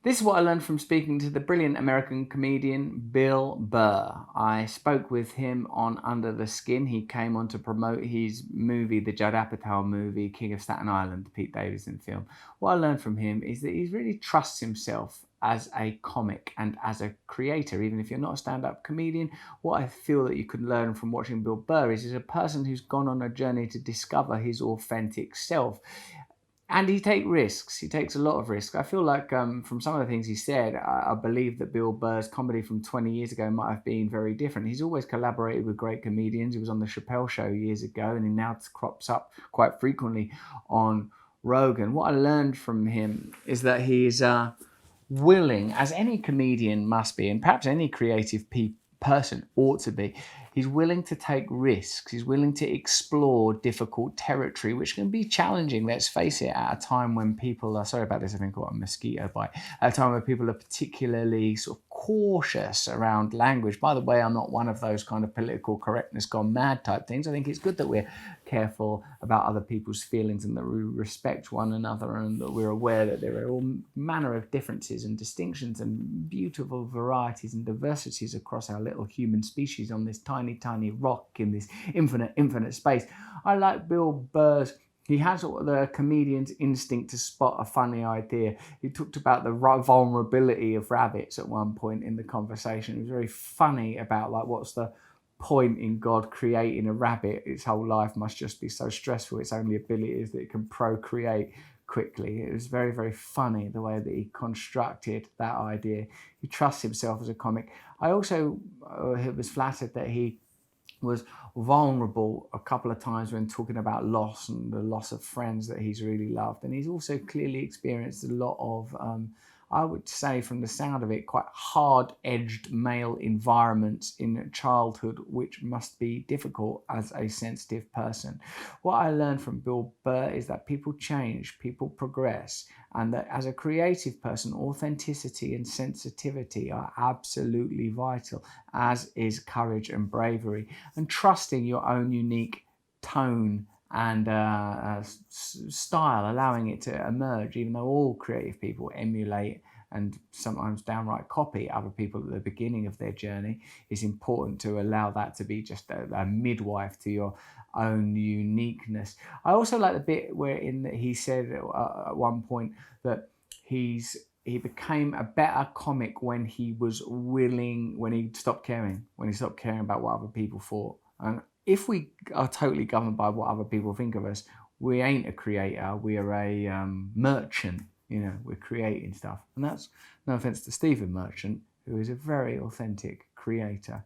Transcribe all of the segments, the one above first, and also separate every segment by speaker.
Speaker 1: This is what I learned from speaking to the brilliant American comedian Bill Burr. I spoke with him on Under the Skin. He came on to promote his movie, the Judd Apatow movie, King of Staten Island, the Pete Davidson film. What I learned from him is that he really trusts himself as a comic and as a creator. Even if you're not a stand-up comedian, what I feel that you could learn from watching Bill Burr is he's a person who's gone on a journey to discover his authentic self. And he takes risks. He takes a lot of risks. I feel like from some of the things he said, I believe that Bill Burr's comedy from 20 years ago might have been very different. He's always collaborated with great comedians. He was on the Chappelle Show years ago, and he now crops up quite frequently on Rogan. What I learned from him is that he's willing, as any comedian must be, and perhaps any creative person ought to be, he's willing to take risks. He's willing to explore difficult territory, which can be challenging, let's face it, at a time when people are, sorry about this, I think I've got a mosquito bite, at a time when people are particularly sort of cautious around language. By the way, I'm not one of those kind of political correctness gone mad type things. I think it's good that we're careful about other people's feelings and that we respect one another and that we're aware that there are all manner of differences and distinctions and beautiful varieties and diversities across our little human species on this tiny rock in this infinite space. I like Bill Burr's. He has the comedian's instinct to spot a funny idea. He talked about the vulnerability of rabbits at one point in the conversation. It was very funny about like, what's the point in God creating a rabbit? Its whole life must just be so stressful. Its only ability is that it can procreate quickly. It was very funny the way that he constructed that idea. He trusts himself as a comic. I also was flattered that he was vulnerable a couple of times when talking about loss and the loss of friends that he's really loved. And he's also clearly experienced a lot of, I would say from the sound of it, quite hard-edged male environments in childhood, which must be difficult as a sensitive person. What I learned from Bill Burr is that people change, people progress, and that as a creative person, authenticity and sensitivity are absolutely vital, as is courage and bravery, and trusting your own unique tone and style, allowing it to emerge, even though all creative people emulate and sometimes downright copy other people at the beginning of their journey. It's important to allow that to be just a midwife to your own uniqueness. I also like the bit where he said at one point that he became a better comic when he was willing, when he stopped caring about what other people thought. And if we are totally governed by what other people think of us, we ain't a creator, we are a merchant. You know, we're creating stuff. And that's no offense to Stephen Merchant, who is a very authentic creator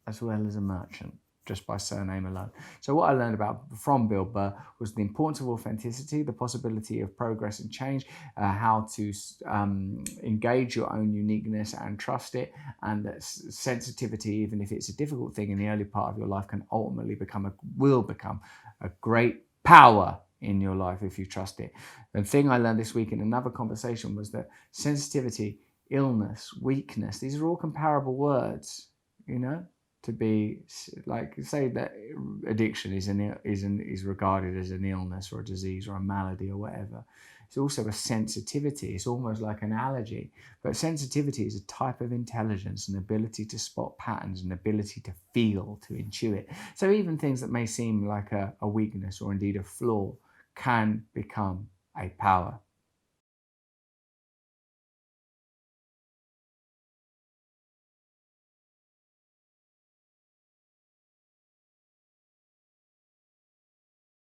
Speaker 1: as well as a merchant, just by surname alone. So what I learned from Bill Burr was the importance of authenticity, the possibility of progress and change, how to engage your own uniqueness and trust it, and that sensitivity, even if it's a difficult thing in the early part of your life, can ultimately will become a great power in your life if you trust it. The thing I learned this week in another conversation was that sensitivity, illness, weakness, these are all comparable words, you know? To be like, say that addiction is regarded as an illness or a disease or a malady or whatever. It's also a sensitivity. It's almost like an allergy. But sensitivity is a type of intelligence, an ability to spot patterns, an ability to feel, to intuit. So even things that may seem like a weakness or indeed a flaw can become a power.